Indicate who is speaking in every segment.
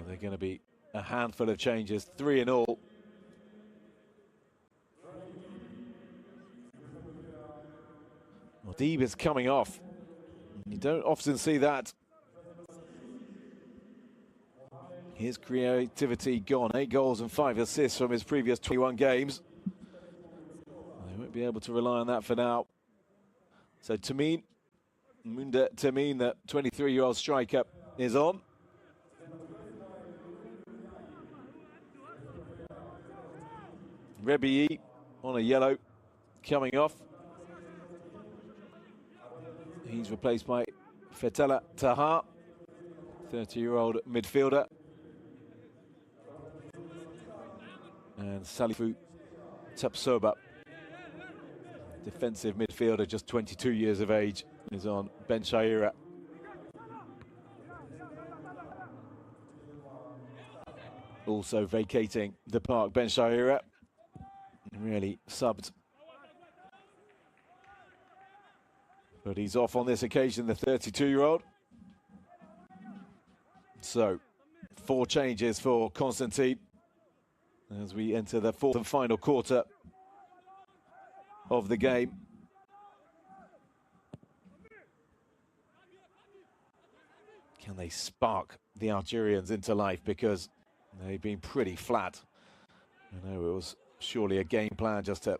Speaker 1: They're going to be a handful of changes, 3 in all. Well, Deeb is coming off. You don't often see that. His creativity gone. 8 goals and 5 assists from his previous 21 games. They won't be able to rely on that for now. So Munda Tamine, the 23-year-old striker, is on. Rebi'i on a yellow, coming off. He's replaced by Fetela Taha, 30-year-old midfielder. And Salifu Tapsoba, defensive midfielder, just 22 years of age, is on Ben Shaira. Also vacating the park, Ben Shaira, really subbed. But he's off on this occasion, the 32-year-old. So, 4 changes for Constantine as we enter the 4th and final quarter of the game. Can they spark the Algerians into life? Because they've been pretty flat. I know it was surely a game plan just to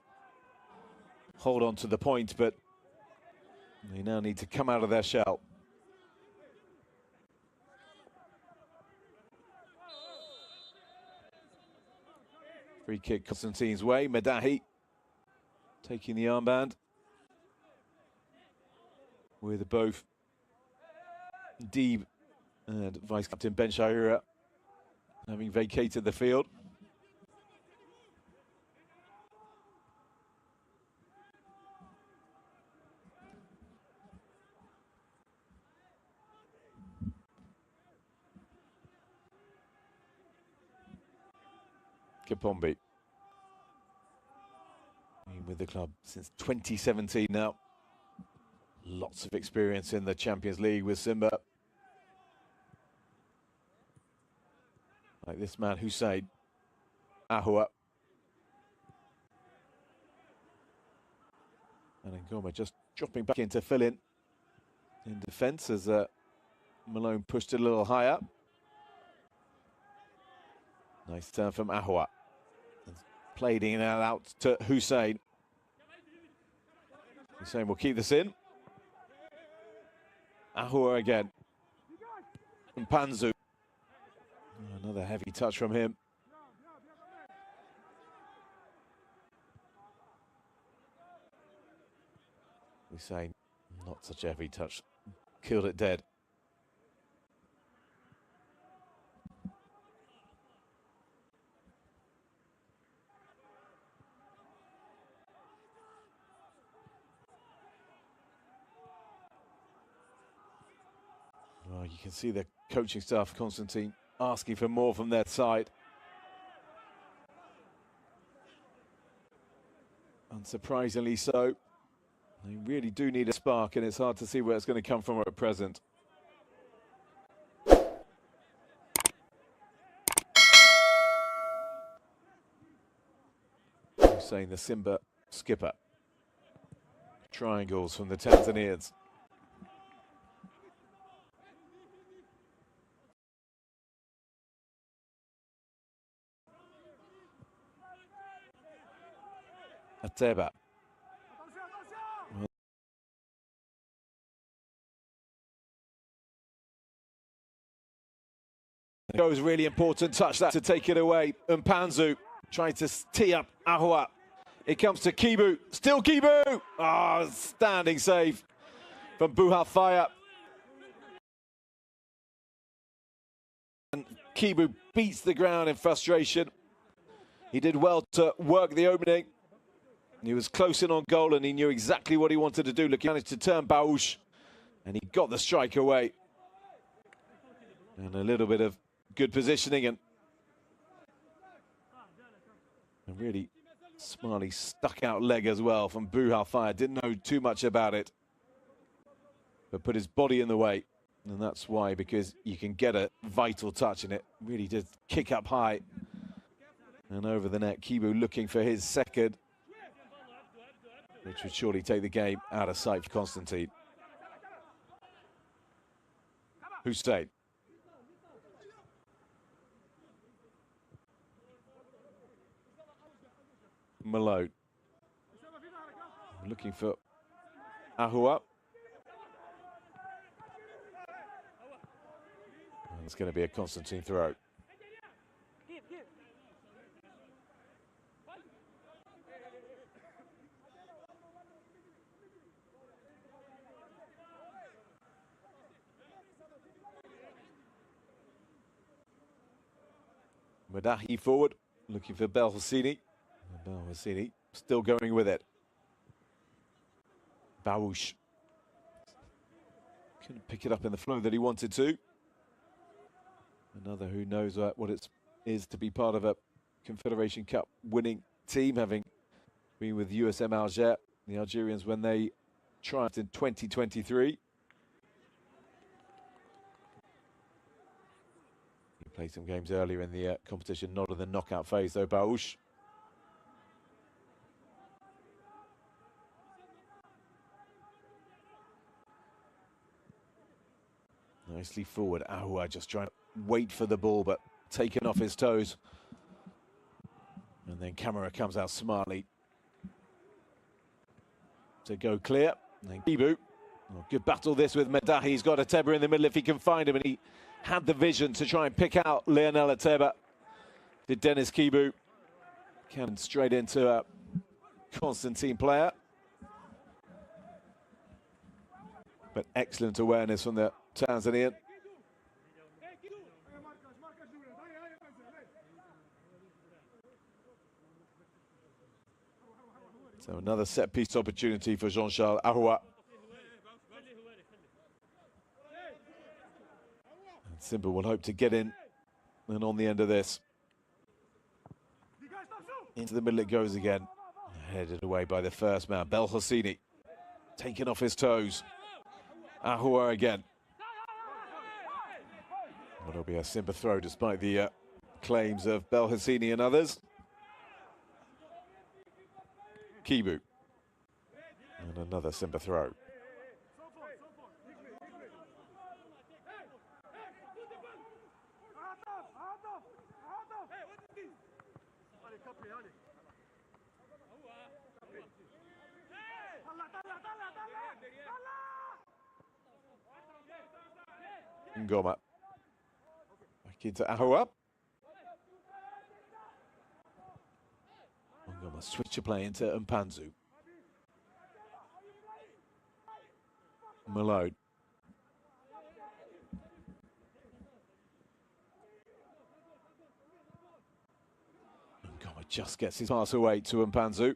Speaker 1: hold on to the point, but they now need to come out of their shell. Free kick Constantine's way. Medahi taking the armband with both Deeb and vice-captain Ben Shaira having vacated the field. Kapombi, with the club since 2017 now. Lots of experience in the Champions League with Simba. Like this man, Hussein Ahua. And Ngoma just dropping back in to fill in defence as Malone pushed it a little higher. Nice turn from Ahua. Played in and out to Hussein. Hussein will keep this in. Ahua again. And Panzu. Another heavy touch from him. Hussein, not such a heavy touch. Killed it dead. Well, you can see the coaching staff, Constantine, asking for more from their side. Unsurprisingly so. They really do need a spark, and it's hard to see where it's going to come from at present. Saying the Simba skipper. Triangles from the Tanzanians. Ateba. It was really important touch that to take it away. Mpanzu trying to tee up Ahua. It comes to Kibu. Still Kibu! Oh, standing save from Buhafaya. And Kibu beats the ground in frustration. He did well to work the opening. He was close in on goal and he knew exactly what he wanted to do. Look, he managed to turn Baouche and he got the strike away. And a little bit of good positioning and really smartly stuck out leg as well from Buhafaya. Didn't know too much about it, but put his body in the way And that's why, because you can get a vital touch and it really did kick up high and over the net. Kibu looking for his second, which would surely take the game out of sight for Constantine. Hussein. Malone. Looking for Ahua. It's going to be a Constantine throw. Madahi forward, looking for Belhasini. Belhasini still going with it. Baoush couldn't pick it up in the flow that he wanted to. Another who knows what it is to be part of a Confederation Cup winning team, having been with USM Alger, the Algerians, when they triumphed in 2023. He played some games earlier in the competition, not in the knockout phase though, Baoush. Nicely forward, Ahua just trying to wait for the ball, but taken off his toes. And then Camera comes out smartly to go clear. And then Kibu, good battle this with Medahi. He's got Ateba in the middle if he can find him, and he had the vision to try and pick out Lionel Ateba. Did Dennis Kibu. Cannon straight into a Constantine player. But excellent awareness from the Tanzanian. So another set-piece opportunity for Jean-Charles Ahua. And Simba will hope to get in and on the end of this. Into the middle it goes again. Headed away by the first man, Belhasini. Taken off his toes. Ahua again. But it'll be a Simba throw despite the claims of Belhasini and others. Kibu. And another Simba throw. Ngoma. Back into Ahua. Ngoma switch a play into Mpanzu. Malone. Ngoma just gets his pass away to Mpanzu.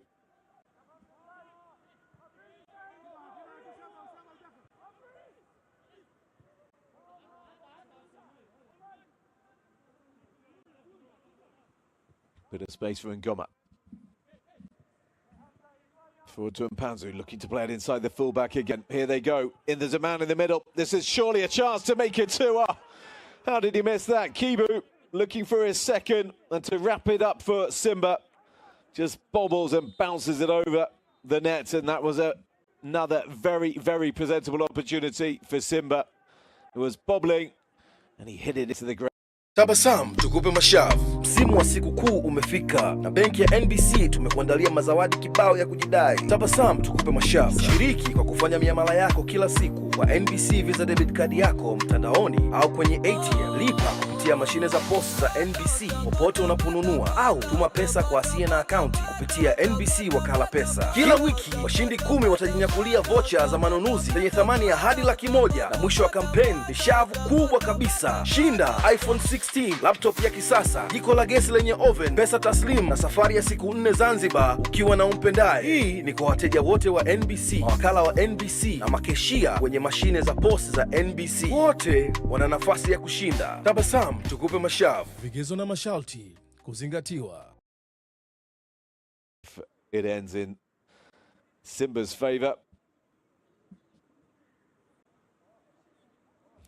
Speaker 1: Bit of space for Ngoma. Forward to Mpanzu, looking to play it inside the fullback again. Here they go. There's a man in the middle. This is surely a chance to make it 2-0. How did he miss that? Kibu looking for his second, and to wrap it up for Simba. Just bobbles and bounces it over the net, and that was another very, very presentable opportunity for Simba. It was bobbling, and he hit it into the ground.
Speaker 2: Tabasamu tukupe mashavu. Msimu wa sikukuu umefika na benki ya NBC tumekuandalia mazawadi kibao ya kujidai. Tabasamu tukupe mashavu. Shiriki kwa kufanya miamala yako kila siku kwa NBC Visa Debit Card yako mtandaoni au kwenye ATM. Lipa kupitia mashine za posta za NBC popote unaponunua au tuma pesa kwa asiye na akaunti kupitia NBC Wakala Pesa. Kila wiki washindi 10 watajinyakulia vocha za manunuzi zenye thamani ya hadi $100,000 na mwisho wa kampeni ni shavu kubwa kabisa. Shinda iPhone 16, laptop ya kisasa, jiko la gesi lenye oven, pesa taslim na safari ya siku 4 Zanzibar ukiwa na umpendaye. Hii ni kwa wateja wote wa NBC, wakala wa NBC na makeshia kwenye mashine za posta za NBC. Wote wana nafasi ya kushinda. Tabasamu tukupe mashavu. Vigezo na masharti kuzingatiwa.
Speaker 1: It ends in Simba's favor.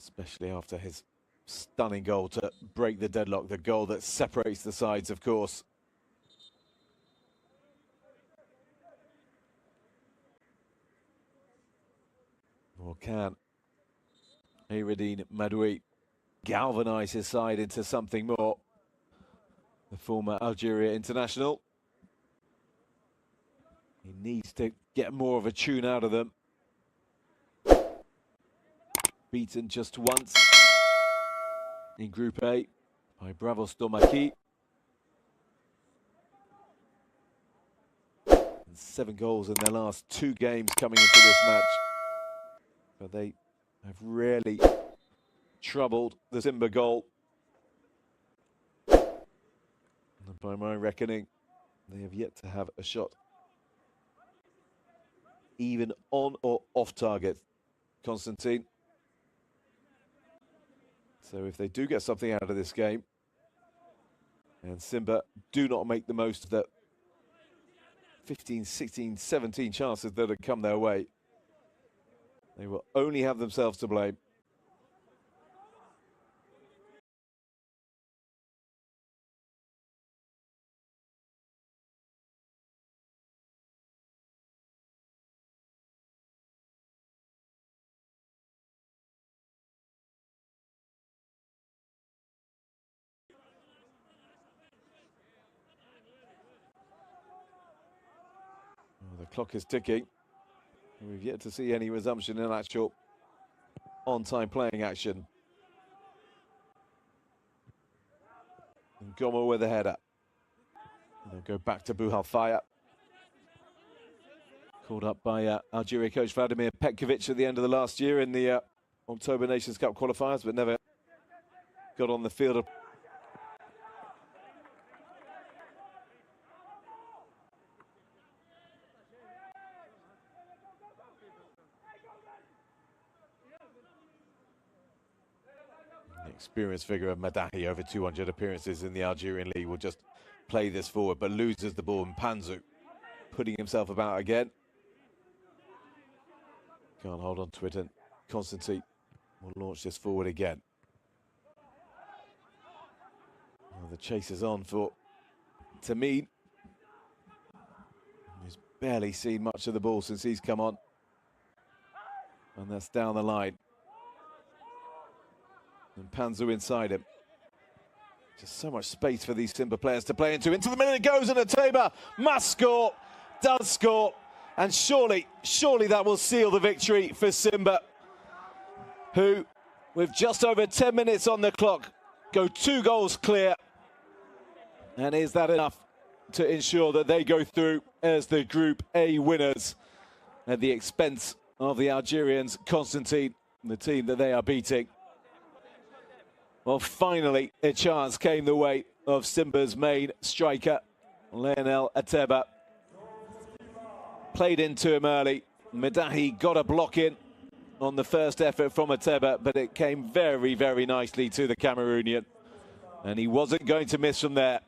Speaker 1: especially after his stunning goal to break the deadlock, the goal that separates the sides, of course. Or can Ayreddine Madoui galvanise his side into something more? The former Algeria international. He needs to get more of a tune out of them. Beaten just once in Group A by Bravo Stomaki. 7 goals in their last 2 games coming into this match. But they have really troubled the Simba goal. And by my reckoning, they have yet to have a shot even on or off target, Constantine. So if they do get something out of this game, and Simba do not make the most of the 15, 16, 17 chances that have come their way, they will only have themselves to blame. The clock is ticking. We've yet to see any resumption in actual on-time playing action. And Gomo with the header. And they'll go back to Buhal Fire. Called up by Algeria coach Vladimir Petkovic at the end of the last year in the October Nations Cup qualifiers, but never got on the field. The experienced figure of Madahi, over 200 appearances in the Algerian league, will just play this forward, but loses the ball. And Panzu putting himself about again. Can't hold on to it, and Constantine will launch this forward again. Well, the chase is on for Tamid, who's barely seen much of the ball since he's come on. And that's down the line. And Panzu inside him. Just so much space for these Simba players to play into. Into the middle it goes, and Ateba must score, does score. And surely that will seal the victory for Simba, who, with just over 10 minutes on the clock, go 2 goals clear. And is that enough to ensure that they go through as the Group A winners at the expense of the Algerians, Constantine, the team that they are beating? Well, finally, a chance came the way of Simba's main striker, Lionel Ateba. Played into him early. Madahi got a block in on the first effort from Ateba, but it came very, very nicely to the Cameroonian. And he wasn't going to miss from there.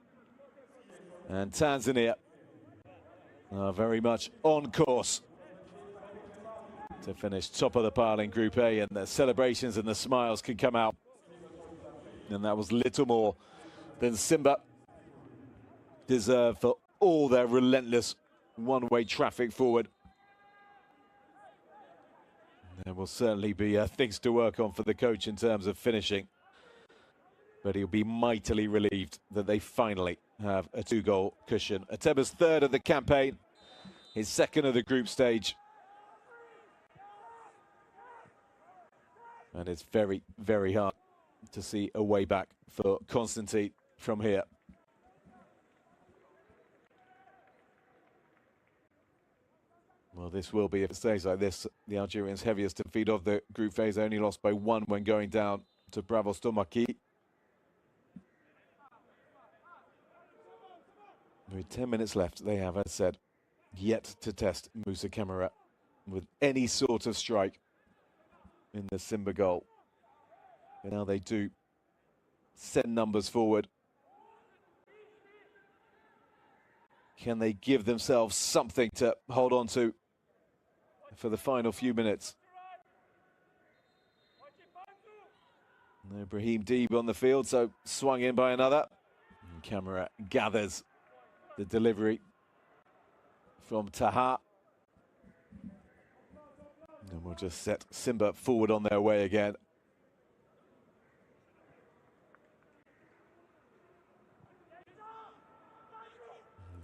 Speaker 1: And Tanzania are very much on course to finish top of the pile in Group A, and the celebrations and the smiles can come out. And that was little more than Simba deserve for all their relentless one-way traffic forward. There will certainly be things to work on for the coach in terms of finishing, but he'll be mightily relieved that they finally have a 2-goal cushion. Ateba's 3rd of the campaign, his 2nd of the group stage. And it's very, very hard to see a way back for Constantine from here. Well, this will be, if it stays like this, the Algerians' heaviest defeat of the group phase. They only lost by 1 when going down to Bravo Stomaki. With 10 minutes left, they have, as said, yet to test Moussa Camara with any sort of strike in the Simba goal. But now they do send numbers forward. Can they give themselves something to hold on to for the final few minutes? No Brahim Deeb on the field, so swung in by another. And camera gathers the delivery from Taha. And we'll just set Simba forward on their way again.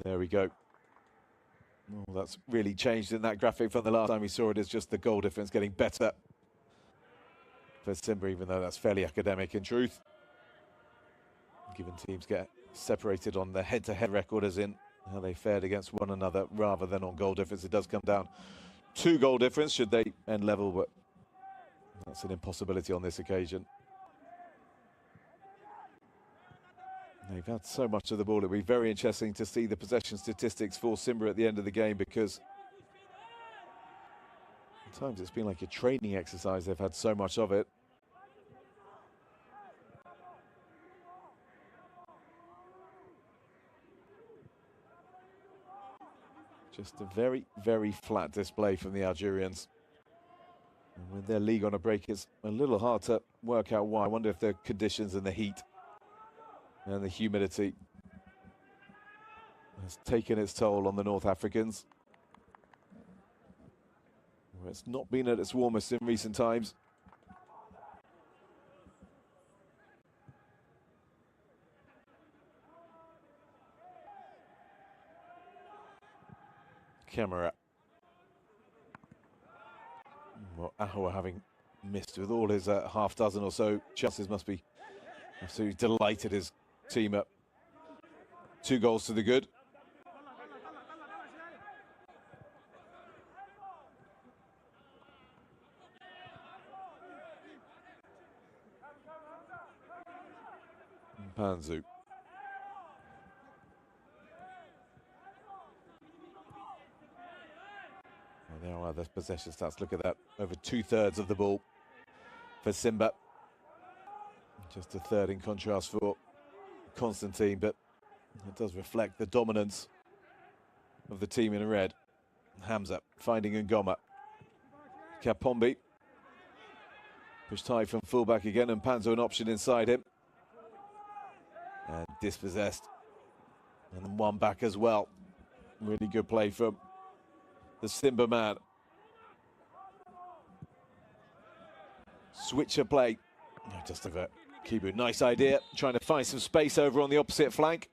Speaker 1: There we go. Oh, that's really changed in that graphic from the last time we saw it. It's just the goal difference getting better for Simba, even though that's fairly academic in truth. Given teams get separated on the head-to-head record, as in how they fared against one another, rather than on goal difference. It does come down to goal difference should they end level, but that's an impossibility on this occasion. They've had so much of the ball. It'll be very interesting to see the possession statistics for Simba at the end of the game, because at times it's been like a training exercise. They've had so much of it. Just a very, very flat display from the Algerians. And with their league on a break, it's a little hard to work out why. I wonder if the conditions and the heat and the humidity has taken its toll on the North Africans. Well, it's not been at its warmest in recent times. Camera. Well, Ahoua, having missed with all his half dozen or so chances, must be absolutely delighted his team up 2 goals to the good. Panzu. There are the possession stats. Look at that. Over 2/3 of the ball for Simba. Just a third in contrast for Constantine, but it does reflect the dominance of the team in red. Hamza finding Ngoma. Kapombi. Pushed high from fullback again, and Panzo an option inside him. And dispossessed. And then one back as well. Really good play from the Simba man. Switcher play. Just over Kibu. Nice idea. Trying to find some space over on the opposite flank.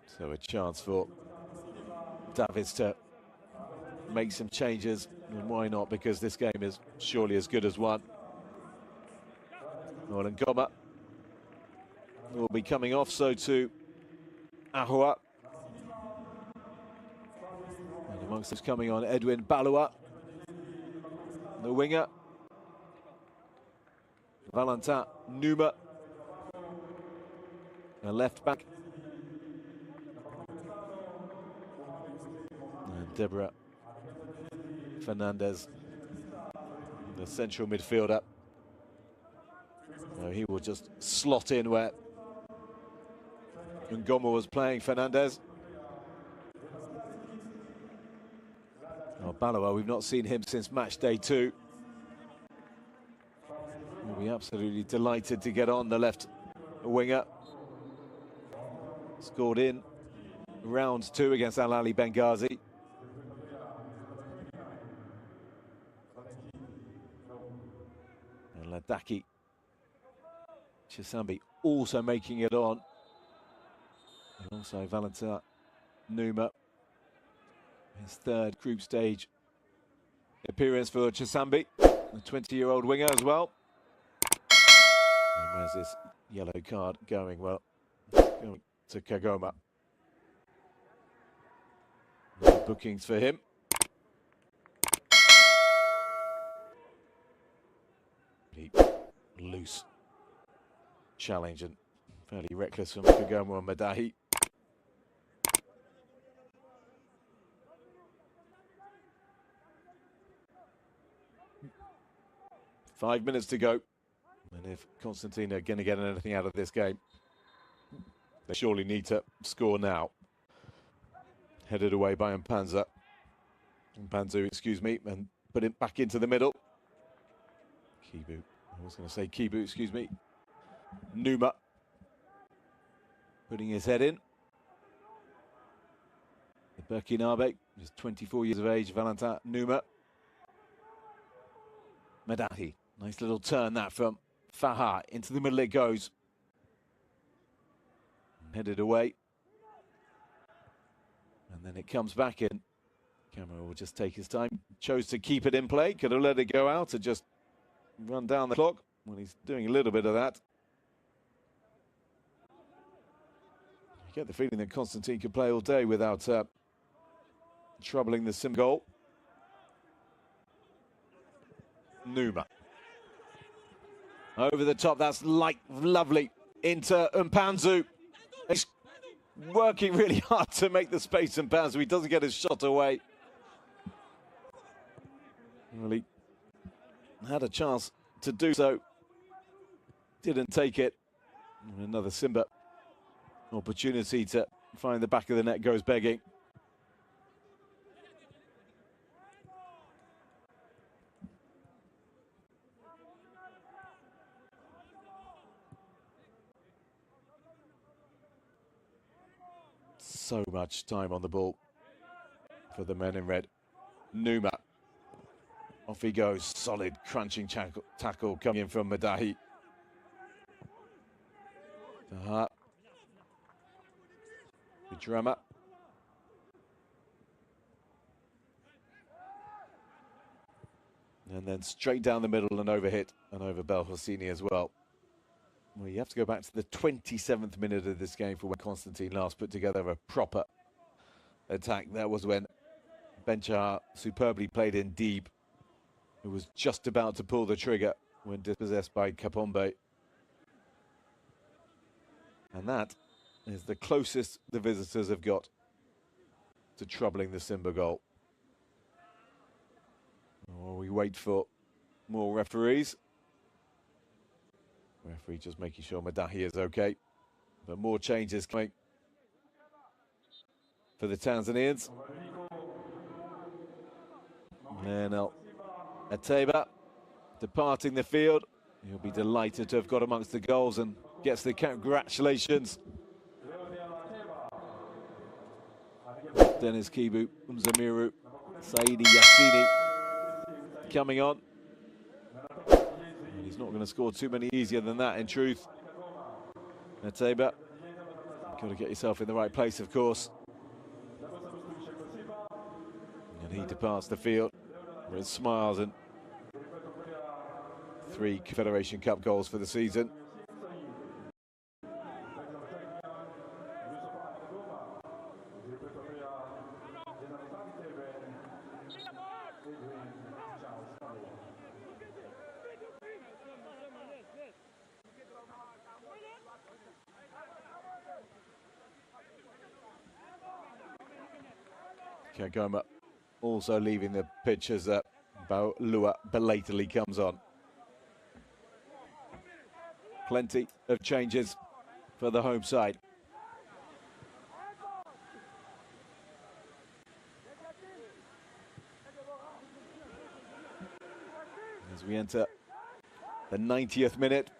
Speaker 1: So a chance for Davids to make some changes. And why not? Because this game is surely as good as one. Well, Ngoma will be coming off, so to Ahoua. And amongst us coming on, Edwin Balua, the winger. Valentin Numa, a left back. And Deborah Fernandez, the central midfielder. No, he will just slot in where Ngoma was playing Fernandez. Oh, Balua, we've not seen him since match day 2. We'll be absolutely delighted to get on the left winger. Scored in round 2 against Al Ali Benghazi. And Ladaki Chisambi also making it on. And also Valentin Numa, his 3rd group stage appearance for Chisambi, the 20-year-old winger as well. And where's this yellow card going? Well, it's going to Kagoma. No bookings for him. Loose challenge and fairly reckless from Kagoma and Madahi. 5 minutes to go. And if Constantine are going to get anything out of this game, they surely need to score now. Headed away by Mpanza. Panzu, excuse me, and put it back into the middle. Kibu, I was going to say Kibu, excuse me. Numa, putting his head in. The Burkinabe, just 24 years of age, Valentin Numa. Madahi, nice little turn that from Faha, into the middle it goes. Headed away. And then it comes back in. Camera will just take his time. Chose to keep it in play. Could have let it go out and just run down the clock. Well, he's doing a little bit of that. You get the feeling that Constantine could play all day without troubling the Simba goal. Numa. Over the top, that's lovely. Into Mpanzu. He's working really hard to make the space, Mpanzu. He doesn't get his shot away. Well, he had a chance to do so. Didn't take it. And another Simba opportunity to find the back of the net goes begging. So much time on the ball for the men in red. Numa. Off he goes. Solid crunching tackle coming in from Madahi. Good drama. And then straight down the middle and overhit and over Belhosini as well. Well, you have to go back to the 27th minute of this game for when Constantine last put together a proper attack. That was when Benchar superbly played in deep, who was just about to pull the trigger when dispossessed by Kapombe. And that is the closest the visitors have got to troubling the Simba goal. Well, we wait for more referees. Referee just making sure Madahi is okay. But more changes coming for the Tanzanians. And now Ateba departing the field. He'll be delighted to have got amongst the goals and gets the congratulations. Dennis Kibu, Zamiru, Saidi Yassini coming on. He's not going to score too many easier than that, in truth. Ateba, got to get yourself in the right place, of course. And he departs the field with smiles and 3 Confederation Cup goals for the season. Kagoma also leaving the pitch as Lua belatedly comes on. Plenty of changes for the home side. As we enter the 90th minute,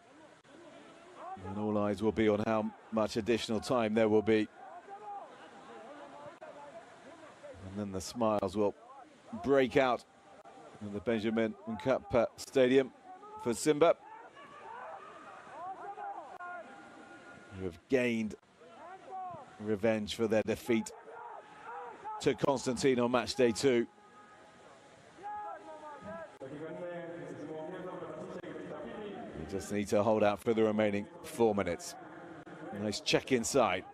Speaker 1: and all eyes will be on how much additional time there will be. And then the smiles will break out in the Benjamin Mkapa Stadium for Simba, who have gained revenge for their defeat to Constantine on match day 2. We just need to hold out for the remaining 4 minutes. Nice check inside.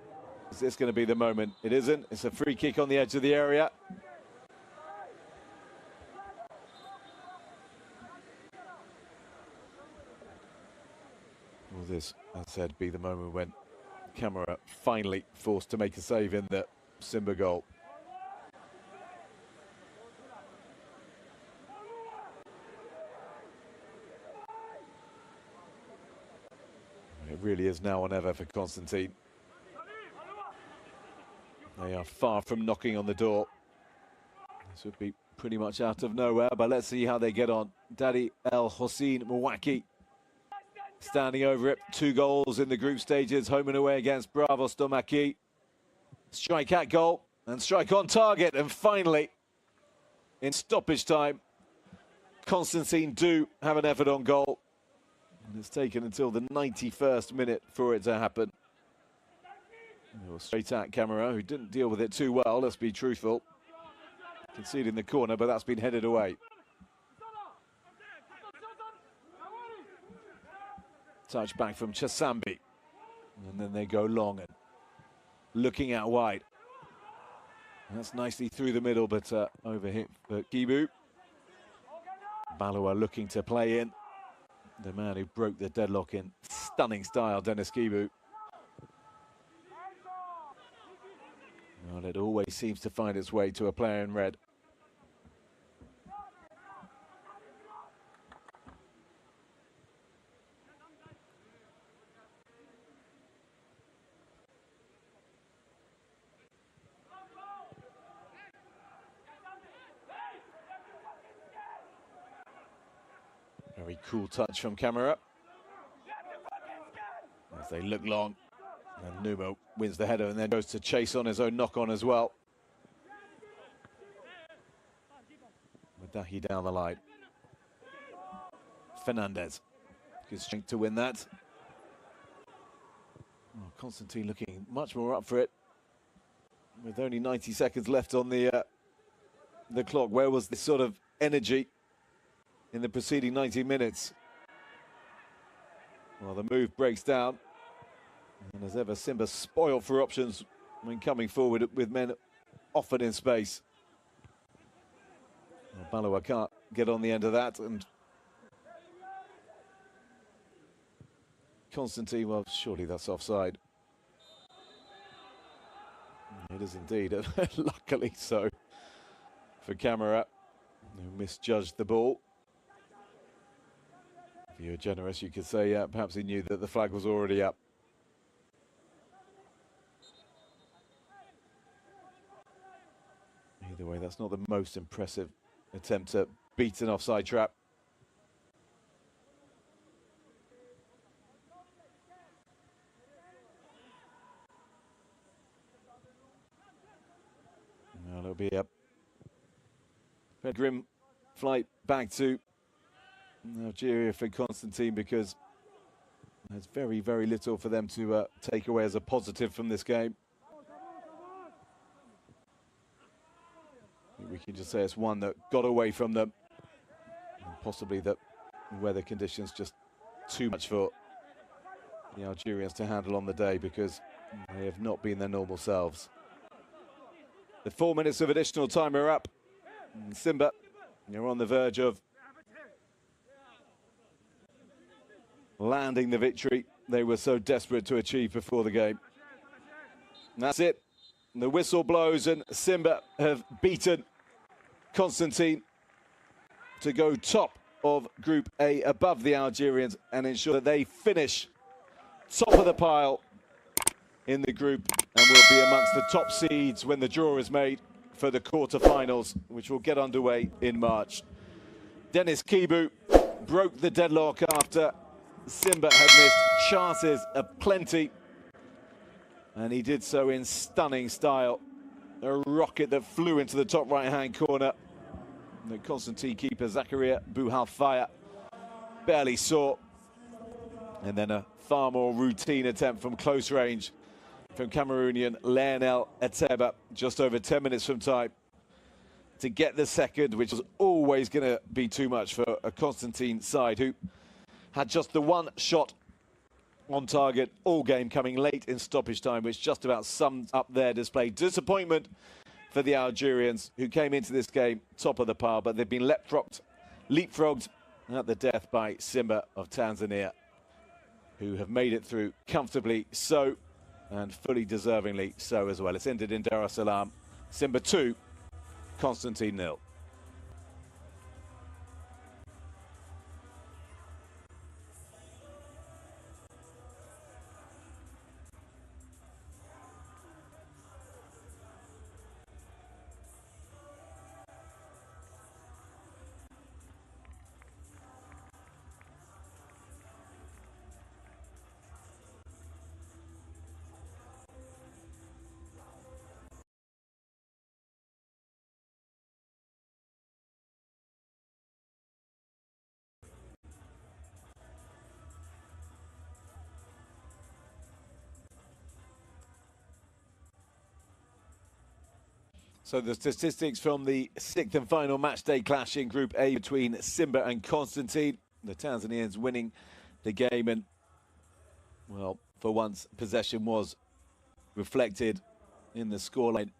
Speaker 1: Is this going to be the moment? It isn't. It's a free kick on the edge of the area. Will this, as I said, be the moment when Camera finally forced to make a save in the Simba goal? It really is now or never for Constantine. They are far from knocking on the door. This would be pretty much out of nowhere, but let's see how they get on. Daddy El Hossein Mwaki standing over it. 2 goals in the group stages, home and away against Bravo Stomaki. Strike at goal and strike on target. And finally, in stoppage time, Constantine do have an effort on goal. And it's taken until the 91st minute for it to happen. Straight at Camera, who didn't deal with it too well, let's be truthful. Conceding the corner, but that's been headed away. Touch back from Chasambi. And then they go long and looking out wide. That's nicely through the middle, but overhit for Kibu. Baloa looking to play in. The man who broke the deadlock in stunning style, Dennis Kibu. Well, it always seems to find its way to a player in red. Very cool touch from Camera. As they look long. And Numo wins the header and then goes to chase on his own knock-on as well. Madahi down the line. Fernandez. Good strength to win that. Oh, Constantine looking much more up for it. With only 90 seconds left on the clock. Where was this sort of energy in the preceding 90 minutes? Well, the move breaks down. And as ever, Simba spoiled for options when coming forward with men offered in space. Well, Baloa can't get on the end of that, and Constantine, well, surely that's offside. It is indeed, luckily so for Camera, who misjudged the ball. If you're generous, you could say perhaps he knew that the flag was already up. Either way, that's not the most impressive attempt to beat an offside trap. Now it'll be a very grim flight back to Algeria for Constantine, because there's very, very little for them to take away as a positive from this game. We can just say it's one that got away from them, and possibly that weather conditions just too much for the Algerians to handle on the day, because they have not been their normal selves. The 4 minutes of additional time are up. And Simba, you're on the verge of landing the victory they were so desperate to achieve before the game. And that's it. The whistle blows and Simba have beaten Constantine to go top of Group A above the Algerians and ensure that they finish top of the pile in the group and will be amongst the top seeds when the draw is made for the quarter-finals, which will get underway in March. Dennis Kibu broke the deadlock after Simba had missed chances aplenty, and he did so in stunning style. A rocket that flew into the top right-hand corner. The Constantine keeper, Zakaria Bouhalfaya, barely saw. And then a far more routine attempt from close range from Cameroonian Lionel Ateba, just over 10 minutes from time, to get the second, which was always going to be too much for a Constantine side who had just the one shot on target all game, coming late in stoppage time, which just about sums up their display. Disappointment for the Algerians, who came into this game top of the pile, but they've been leapfrogged at the death by Simba of Tanzania, who have made it through comfortably so, and fully deservingly so as well. It's ended in Dar es Salaam. Simba 2, Constantine 0. So the statistics from the 6th and final match day clash in Group A between Simba and Constantine. The Tanzanians winning the game, and, well, for once, possession was reflected in the scoreline.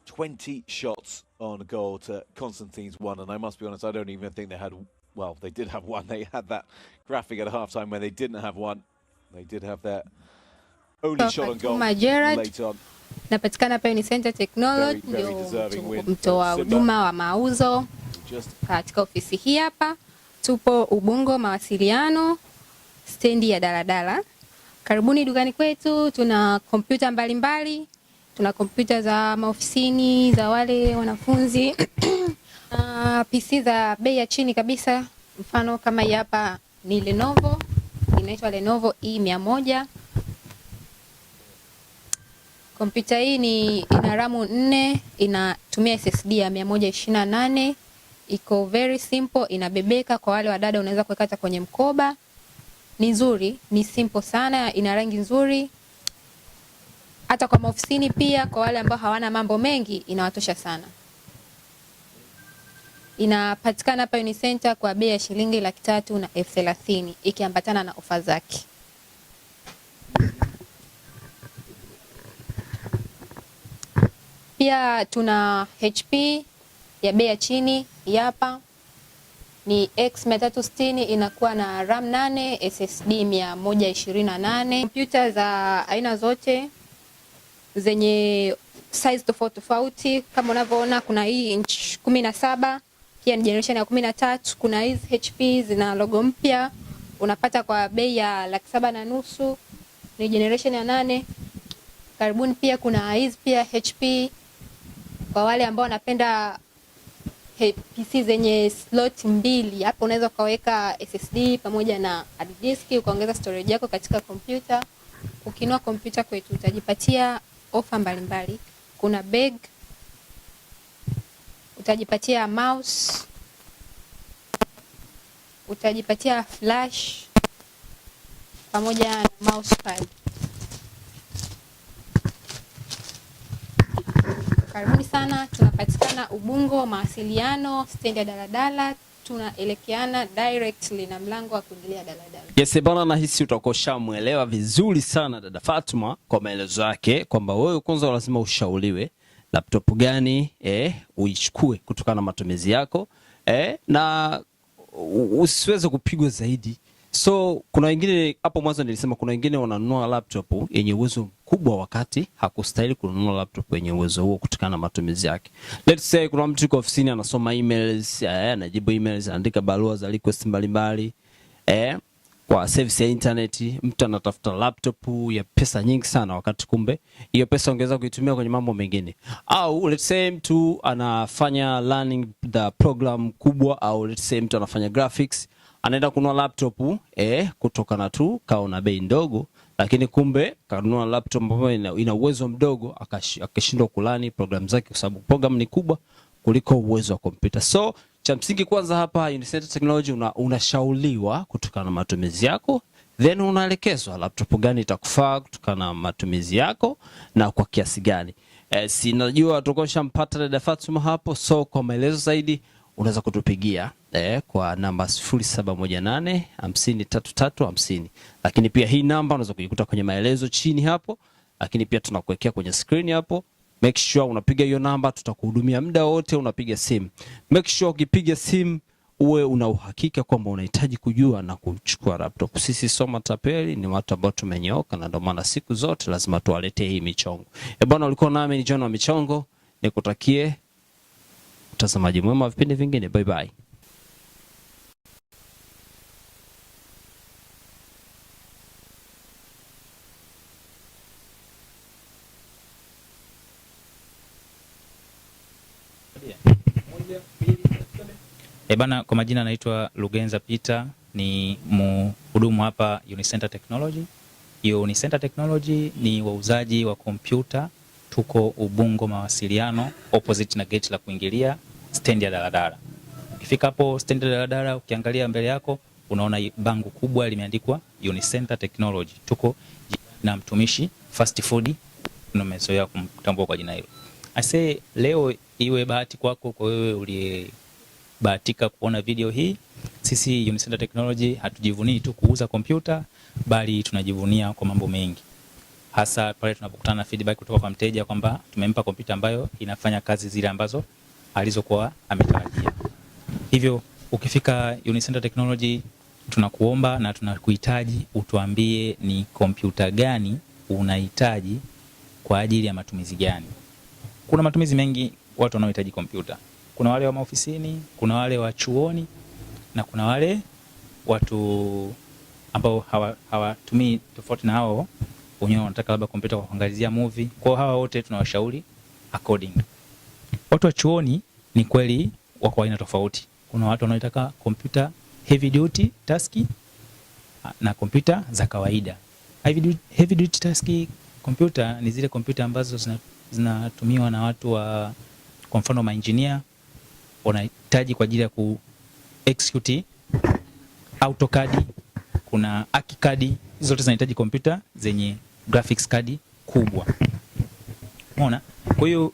Speaker 1: 20 shots on goal to Constantine's 1, and I must be honest, I don't even think they had, well, they did have one. They had that graphic at halftime where they didn't have one. They did have their only shot on goal later on.
Speaker 3: Napatikana hapa Unicenter Technology, ndio mtoa huduma wa mauzo katika ofisi hii hapa. Tupo Ubungo mawasiliano, stendi ya daladala. Karibuni dukani kwetu, tuna kompyuta mbalimbali. Tuna kompyuta za maofisini, za wale wanafunzi. PC za bei ya chini kabisa. Mfano kama hii hapa ni Lenovo, inaitwa Lenovo E100. Kompyuta hii ina RAM 4, inatumia SSD ya 128. Iko very simple, inabebeka. Kwa wale wadada unaweza kuweka hata kwenye mkoba. Ni nzuri, ni simple sana, ina rangi nzuri. Hata kwa maofisini pia, kwa wale ambao hawana mambo mengi, inawatosha sana. Inapatikana hapa Unicenter kwa bei ya shilingi 330,000 ikiambatana na ofa zake. Pia tuna HP ya bei ya chini hapa. Ni X360, inakuwa na RAM 8, SSD 128. Kompyuta za aina zote zenye size tofauti tofauti, kama unavyoona kuna hii inch 17, pia ni generation ya 13. Kuna hizi HP zina logo mpya, unapata kwa bei ya 7,500, ni generation ya 8. Karibuni. Pia kuna hizi pia HP kwa wale ambao wanapenda PC zenye slot 2. Hapo unaweza ukaweka SSD pamoja na hard disk, ukaongeza storage yako katika kompyuta. Ukinunua kompyuta kwetu utajipatia ofa mbalimbali. Kuna bag, utajipatia mouse, utajipatia flash pamoja na mousepad. Karibuni sana, tunapatikana Ubungo mawasiliano, stendi ya daladala, tunaelekeana directly na mlango wa kuingilia daladala.
Speaker 4: Yes bwana, nahisi utakoshamuelewa vizuri sana dada Fatuma kwa maelezo yake kwamba wewe kwanza lazima ushauriwe laptop gani uichukue kutokana na matumizi yako na usiweze kupigwa zaidi. So kuna wengine hapo mwanzo nilisema kuna wengine wananunua laptop yenye uwezo mkubwa wakati hakustahili kununua laptop yenye uwezo huo kutokana na matumizi yake. Let's say kuna mtu yuko ofisini anasoma emails, anajibu emails, anaandika barua za request mbalimbali kwa service ya internet. Mtu anatafuta laptop ya pesa nyingi sana wakati kumbe hiyo pesa ongeza kuitumia kwenye mambo mengine. Au let's say mtu anafanya learning the program kubwa, au let's say mtu anafanya graphics, anaenda kununua laptop kutokana tu kaona bei ndogo, lakini kumbe kanunua laptop ambayo ina uwezo mdogo, akashindwa kulani program zake kwa sababu program ni kubwa kuliko uwezo wa kompyuta. So cha msingi kwanza hapa Unicenter Technology unashauriwa kutokana na matumizi yako, then unaelekezwa laptop gani itakufaa kutokana na matumizi yako na kwa kiasi gani. Sinajua tukoshampata dada Fatuma hapo, so kwa maelezo zaidi unaweza kutupigia kwa namba 0718 503350. Lakini pia hii namba unaweza kuikuta kwenye maelezo chini hapo, lakini pia tunakuwekea kwenye screen hapo. Make sure unapiga hiyo namba, tutakuhudumia muda wote unapiga simu. Make sure ukipiga simu uwe una uhakika kwamba unahitaji kujua na kuchukua laptop. Sisi Soma Tapeli ni watu ambao tumenyooka, na ndio maana siku zote lazima tuwaletee hii michongo. Bwana, ulikuwa nami ni John wa Michongo. Nikutakie utazamaji mwema wa vipindi vingine. Bye bye.
Speaker 5: Bana, kwa majina naitwa Lugenza Peter, ni mhudumu hapa Unicenter Technology. Unicenter Technology ni wauzaji wa kompyuta. Tuko Ubungo mawasiliano, opposite na gate la kuingilia stendi ya daladala. Ukifika hapo stendi ya daladala, ukiangalia mbele yako unaona bango kubwa limeandikwa Unicenter Technology. Tuko na mtumishi fast food, umezoea kumtambua kwa jina hilo. I say leo iwe bahati kwako kwa wewe uliyebahatika kuona video hii. Sisi Unicenter Technology hatujivunii tu kuuza kompyuta, bali tunajivunia kwa mambo mengi. Hasa pale tunapokutana na feedback kutoka kwa mteja kwamba tumempa kompyuta ambayo inafanya kazi zile ambazo alizokuwa ametarajia. Hivyo ukifika Unicenter Technology tunakuomba na tunakuhitaji utuambie ni kompyuta gani unahitaji kwa ajili ya matumizi gani. Kuna matumizi mengi watu wanaohitaji kompyuta. Kuna wale wa maofisini, kuna wale wa chuoni na kuna wale watu ambao hawatumii tofauti na hao wenyewe wanataka labda kompyuta kwa kuangalizia movie. Kwa hawa wote tunawashauri according. Watu wa chuoni ni kweli wako aina tofauti. Kuna watu wanaotaka kompyuta heavy duty task na kompyuta za kawaida. Heavy duty task kompyuta ni zile kompyuta ambazo zinatumiwa na watu wa, kwa mfano maengineer wanahitaji kwa ajili ya ku execute AutoCAD, kuna ArchiCAD, zote zinahitaji kompyuta zenye graphics card kubwa. Umeona? Kwa hiyo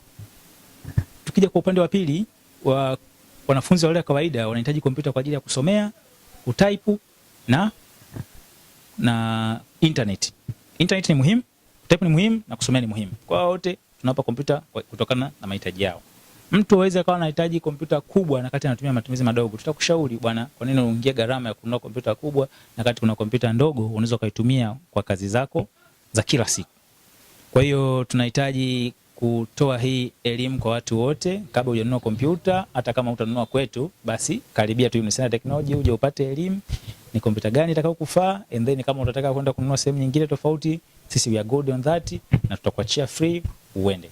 Speaker 5: tukija kwa upande wa pili, wanafunzi wale wa kawaida wanahitaji kompyuta kwa ajili ya kusomea, kutype na internet. Internet ni muhimu, type ni muhimu na kusomea ni muhimu. Kwa wote tunawapa kompyuta kutokana na mahitaji yao. Mtu aweze akawa anahitaji kompyuta kubwa na kati anatumia matumizi madogo. Tutakushauri bwana, kwa nini uingie gharama ya kununua kompyuta kubwa na kati kuna kompyuta ndogo unaweza kaitumia kwa kazi zako za kila siku. Kwa hiyo tunahitaji kutoa hii elimu kwa watu wote. Kabla hujanunua kompyuta, hata kama utanunua kwetu, basi karibia tu Unicenter Technology uje upate elimu ni kompyuta gani itakayokufaa, and then kama utataka kwenda kununua sehemu nyingine tofauti, sisi we are good on that na tutakuachia free uende.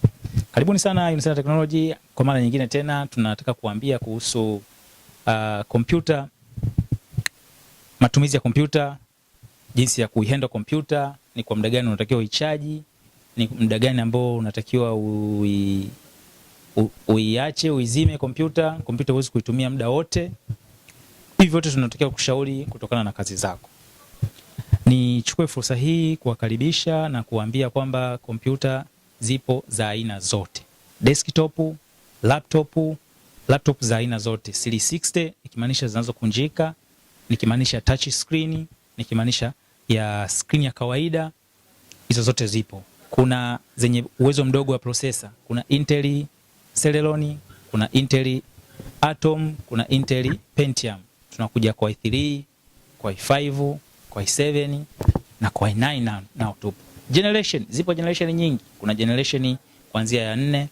Speaker 5: Karibuni sana Unicenter Technology. Kwa mara nyingine tena tunataka kuambia kuhusu kompyuta, matumizi ya kompyuta, jinsi ya kuihandle kompyuta, ni kwa muda gani unatakiwa uichaji, ni muda gani ambao unatakiwa uiache, uizime kompyuta. Kompyuta huwezi kuitumia muda wote. Hivi vyote tunatakiwa kushauri kutokana na kazi zako. Nichukue fursa hii kuwakaribisha na kuambia kwamba kompyuta zipo za aina zote. Desktop, laptop za aina zote. 360 ikimaanisha zinazokunjika, nikimaanisha touch screen, nikimaanisha ya screen ya kawaida, hizo zote zipo. Kuna zenye uwezo mdogo wa processor, kuna Intel Celeron, kuna Intel Atom, kuna Intel Pentium. Tunakuja kwa i3, kwa i5, kwa i7 na kwa i9 na tupo. Generation, zipo generation nyingi. Kuna generation kuanzia ya 4,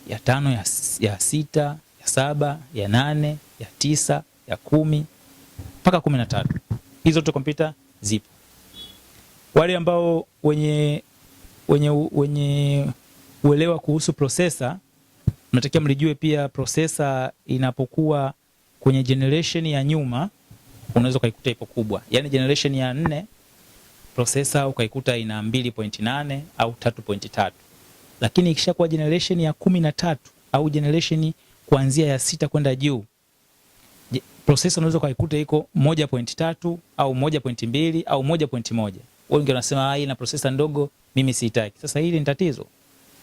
Speaker 5: ya 5, ya 6, ya 7, ya 8, ya 9, ya 10 mpaka 13. Hizo zote kompyuta zipo. Wale ambao wenye uelewa kuhusu processor, mnatakiwa mlijue pia processor inapokuwa kwenye generation ya nyuma unaweza kuikuta ipo kubwa. Yaani generation ya 4 processor ukaikuta ina 2.8 au 3.3. Lakini ikishakuwa generation ya 13 au generation kuanzia ya 6 kwenda juu, processor unaweza kuikuta iko 1.3 au 1.2 au 1.1. Wengi wanasema hii ina processor ndogo, mimi siitaki. Sasa hili ni tatizo.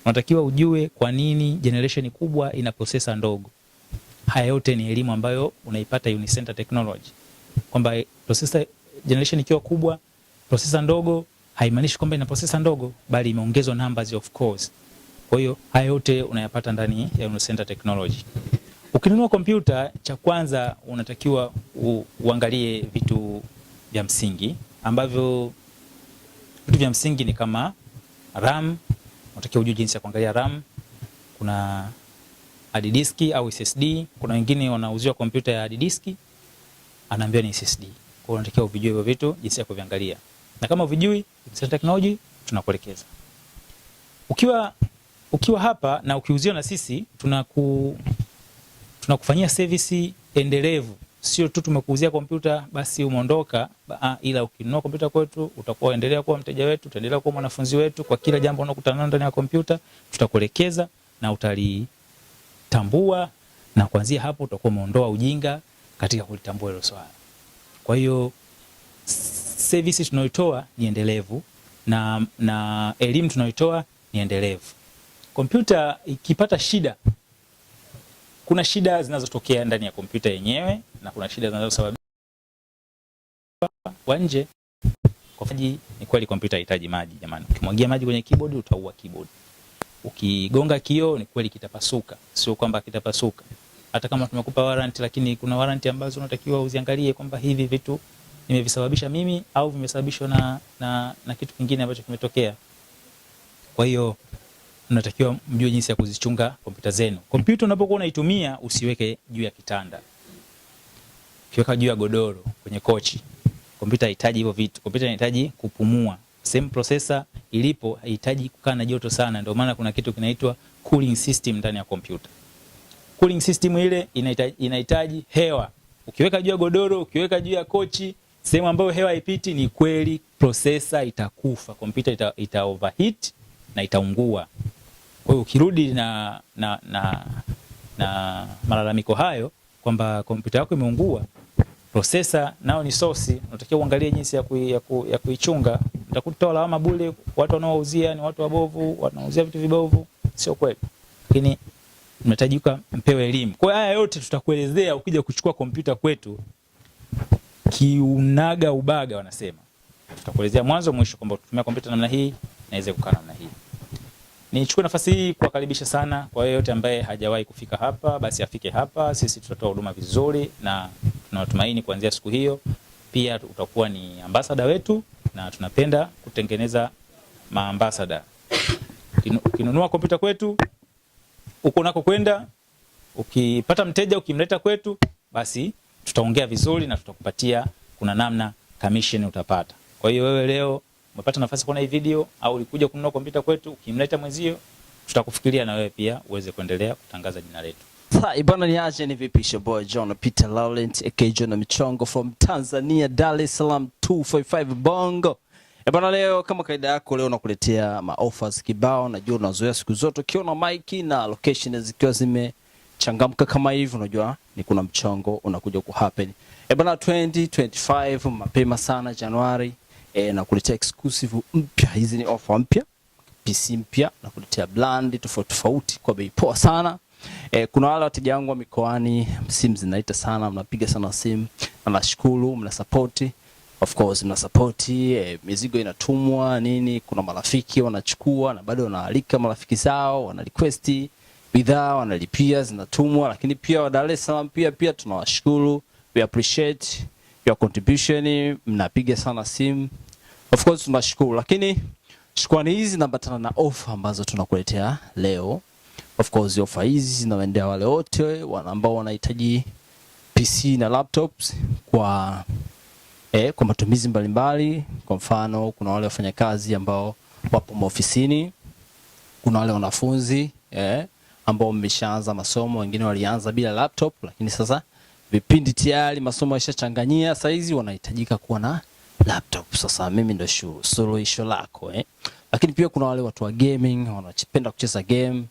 Speaker 5: Unatakiwa ujue kwa nini generation kubwa ina processor ndogo. Haya yote ni elimu ambayo unaipata Unicenter Technology. Kwamba processor generation ikiwa kubwa, processor ndogo haimaanishi kwamba ina processor ndogo, bali imeongezwa numbers of cores. Kwa hiyo haya yote unayapata ndani ya Unicenter Technology. Ukinunua kompyuta, cha kwanza unatakiwa uangalie vitu vya msingi ambavyo vitu vya msingi ni kama RAM. Unatakiwa ujue jinsi ya kuangalia RAM. Kuna hard disk au SSD. Kuna wengine wanauziwa kompyuta ya hard disk, anaambiwa ni SSD. Kwa hiyo unatakiwa uvijue hivyo vitu, jinsi ya kuviangalia. Na kama uvijui, Unicenter Technology tunakuelekeza. Ukiwa hapa na ukiuziwa na sisi, tunakufanyia service endelevu. Sio tu tumekuuzia kompyuta basi umeondoka, ila ukinunua kompyuta kwetu utakuwa endelea kuwa mteja wetu, utaendelea kuwa mwanafunzi wetu. Kwa kila jambo unalokutana nalo ndani ya kompyuta tutakuelekeza na utalitambua, na kuanzia hapo utakuwa umeondoa ujinga katika kulitambua hilo swala. Kwa hiyo service tunayoitoa ni endelevu na elimu tunayoitoa ni endelevu. Kwa Kompyuta ikipata shida, kuna shida zinazotokea ndani ya kompyuta yenyewe na kuna shida zinazosababishwa kwa nje. Kwa maji, ni kweli kompyuta inahitaji maji jamani. Ukimwagia maji kwenye keyboard utaua keyboard. Ukigonga kioo ni kweli kitapasuka, sio kwamba kitapasuka. Hata kama tumekupa warranty, lakini kuna warranty ambazo unatakiwa uziangalie kwamba hivi vitu nimevisababisha mimi au vimesababishwa na kitu kingine ambacho kimetokea. Kwa hiyo unatakiwa mjue jinsi ya kuzichunga kompyuta zenu. Kompyuta unapokuwa unaitumia usiweke juu ya kitanda. Ukiweka juu ya godoro, kwenye kochi, kompyuta haihitaji hivyo vitu. Kompyuta inahitaji kupumua. Same processor ilipo haihitaji kukaa na joto sana. Ndio maana kuna kitu kinaitwa cooling system ndani ya kompyuta. Cooling system ile inahitaji hewa. Ukiweka juu ya godoro, ukiweka juu ya kochi, sehemu ambayo hewa haipiti, ni kweli processor itakufa. Kompyuta ita overheat na itaungua. Kwa hiyo ukirudi na malalamiko hayo kwamba kompyuta yako imeungua, processor nao ni source, unatakiwa uangalie jinsi ya kuichunga. Utakutoa lawama bure, watu wanaouzia ni watu wabovu, wanauzia vitu vibovu, sio kweli. Lakini mnahitajika mpewe elimu. Kwa haya yote tutakuelezea ukija kuchukua kompyuta kwetu kiunaga ubaga wanasema. Tutakuelezea mwanzo mwisho kwamba ukitumia kompyuta namna hii naweza kukaa namna hii. Nichukue nafasi hii kuwakaribisha sana kwa yeyote ambaye hajawahi kufika hapa, basi afike hapa. Sisi tutatoa huduma vizuri na tunatumaini kuanzia siku hiyo pia utakuwa ni ambassador wetu, na tunapenda kutengeneza maambassador. Ukinunua kompyuta kwetu, uko nako kwenda, ukipata mteja ukimleta kwetu, basi tutaongea vizuri na tutakupatia, kuna namna commission utapata. Kwa hiyo wewe leo umepata nafasi kuona hii video au ulikuja kununua kompyuta kwetu, ukimleta mwenzio, tutakufikiria na wewe pia uweze kuendelea kutangaza jina letu.
Speaker 4: Ibana niaje, ni vipi boy John Peter Laurent aka John Michongo from Tanzania, Dar es Salaam 245 Bongo. Ibana leo kama kaida yako, leo nakuletea offers kibao. Najua unazoea siku zote ukiona mic na location zikiwa zimechangamka kama hivi, unajua ni kuna mchongo unakuja ku happen. Ibana 2025 mapema sana Januari, na kuletea exclusive mpya. Hizi ni offer mpya, PC mpya, na kuletea brand tofauti tofauti kwa bei poa sana. Kuna wale wateja wangu wa mikoani, simu zinaita sana, mnapiga sana simu, na nashukuru mna support. Of course mna support, mizigo inatumwa nini, kuna marafiki wanachukua na bado wanaalika marafiki zao, wana request bidhaa, wanalipia, zinatumwa. Lakini pia wa Dar es Salaam pia tunawashukuru, we appreciate your contribution, mnapiga sana simu. Of course tunashukuru, lakini shukrani hizi zinaambatana na offer ambazo tunakuletea leo. Of course offer hizi zinawaendea wale wote ambao wanahitaji PC na laptops kwa matumizi mbalimbali. Kwa mfano kuna wale wafanyakazi ambao wapo maofisini, kuna wale wanafunzi ambao wameshaanza masomo, wengine walianza bila laptop lakini sasa vipindi tayari masomo yashachanganyia, sasa hizi wanahitajika kuwa na laptop. Sasa mimi ndio suluhisho lako. Lakini pia kuna wale watu wa gaming, wanapenda kucheza game.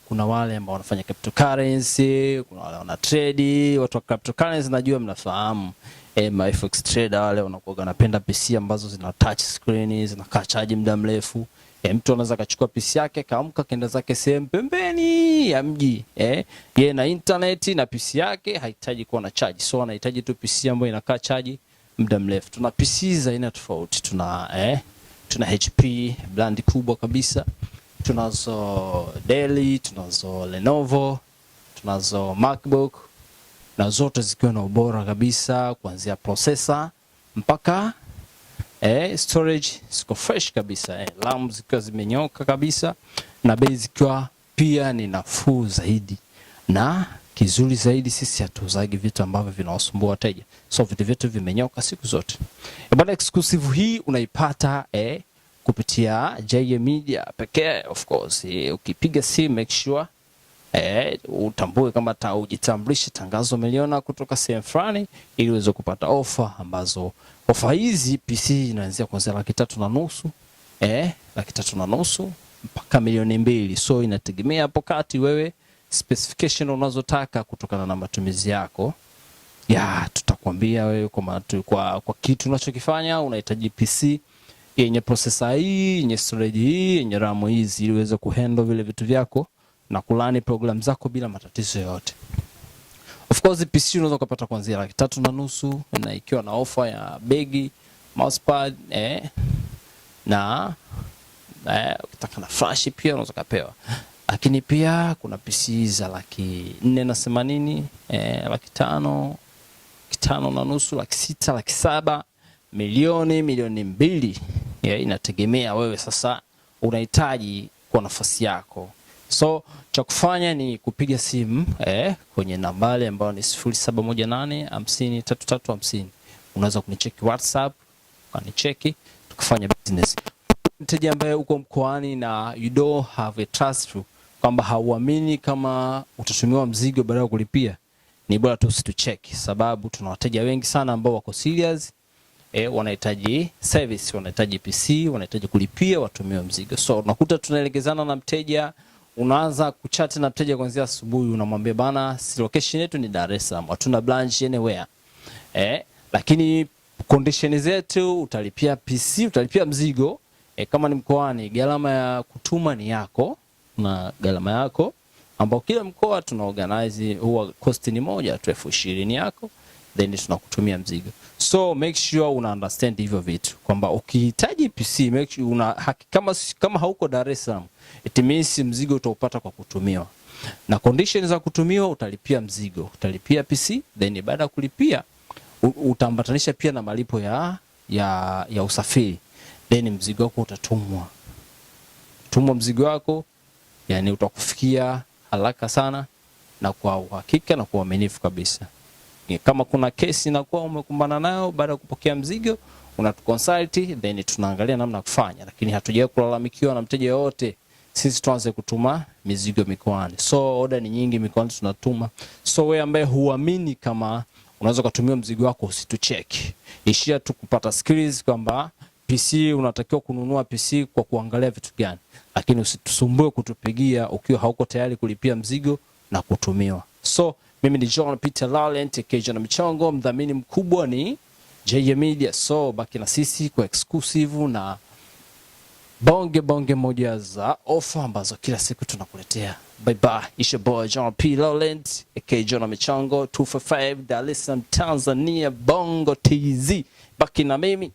Speaker 4: Kuna wale ambao wanafanya cryptocurrency, kuna wale wana trade. Watu wa cryptocurrency najua mnafahamu, FX trader wale wanakuwa wanapenda PC ambazo zina touch screen, zinakaa charge muda mrefu. Mtu anaweza kachukua PC yake kaamka kaenda zake sehemu pembeni ya mji, yeye na internet na PC yake haihitaji kuwa na charge, so anahitaji tu PC ambayo inakaa charge muda mrefu. Tuna PC za aina tofauti, tuna HP brand kubwa kabisa, tunazo Dell, tunazo Lenovo, tunazo MacBook, na zote zikiwa na ubora kabisa, kuanzia processor mpaka storage ziko fresh kabisa, RAM zikiwa zimenyoka kabisa, na bei zikiwa pia ni nafuu zaidi. Na kizuri zaidi, sisi hatuuzagi vitu ambavyo vinawasumbua wateja, so vitu vyetu vimenyoka siku zote. Bwana, exclusive hii unaipata kupitia JM Media pekee. Of course ukipiga simu make sure utambue kama ujitambulishe, tangazo umeliona kutoka sehemu fulani, ili uweze kupata offer ambazo offer hizi PC inaanzia kuanzia 3,500,000 3,500,000 mpaka 2,000,000. So inategemea hapo kati wewe specification unazotaka kutokana na matumizi yako. Tutakwambia wewe kwa kitu unachokifanya unahitaji PC yenye processor hii, yenye storage hii, yenye RAM hizi ili uweze kuhandle vile vitu vyako na kulani program zako bila matatizo yoyote. Of course PC unaweza kupata kuanzia 3,500 na ikiwa na offer ya begi, mousepad na ukitaka na flash pia unaweza kupewa. Lakini pia kuna PC za 480, 500, 5,500, 600, 700, milioni, milioni 2. Inategemea wewe sasa unahitaji kwa nafasi yako. So cha kufanya ni kupiga simu kwenye nambari ambayo ni 0718 50 3350. Unaweza kunicheki WhatsApp, kanicheki tukafanya business. Mteja ambaye uko mkoani na you don't have a trust kwamba hauamini kama utatumiwa mzigo baada ya kulipia, ni bora tu usitucheki, sababu tuna wateja wengi sana ambao wako serious, wanahitaji service, wanahitaji PC, wanahitaji kulipia watumiwe mzigo. So unakuta tunaelekezana na mteja, unaanza kuchat na mteja kuanzia asubuhi, unamwambia bana, location yetu ni Dar es Salaam, hatuna branch anywhere. Lakini condition zetu utalipia PC, utalipia mzigo. Kama ni mkoani, gharama ya kutuma ni yako na gharama yako, ambao kila mkoa tuna organize, huwa cost ni moja tu 20,000 yako, then tunakutumia mzigo. So make sure una understand hivyo vitu kwamba ukihitaji PC make sure kama hauko Dar es Salaam, it means mzigo utaupata kwa kutumiwa, na conditions za kutumiwa utalipia mzigo, utalipia PC, then baada ya kulipia utaambatanisha pia na malipo ya usafiri, then mzigo wako utatumwa. Mzigo wako yani utakufikia haraka sana na kwa uhakika na kwa uaminifu kabisa. Kama kuna kesi na kwa umekumbana nayo baada ya kupokea mzigo, unatuconsult, then tunaangalia namna ya kufanya, lakini hatujawahi kulalamikiwa na mteja yote sisi tuanze kutuma mizigo mikoani. So order ni nyingi mikoani tunatuma. So wewe ambaye huamini kama unaweza kutumia mzigo wako, usitucheki. Ishia tu kupata skills kwamba PC unatakiwa kununua PC kwa kuangalia vitu gani, lakini usitusumbue kutupigia ukiwa hauko tayari kulipia mzigo na kutumiwa. So mimi ni John Peter Laurent, Kejo na Michongo, mdhamini mkubwa ni JM Media. So baki na sisi kwa exclusive na bonge moja za offer ambazo kila siku tunakuletea. Bye bye. It's your boy John P. Laurent, Kejo na Michongo, 245 Dar es Salaam, Tanzania, Bongo TZ. Baki na mimi.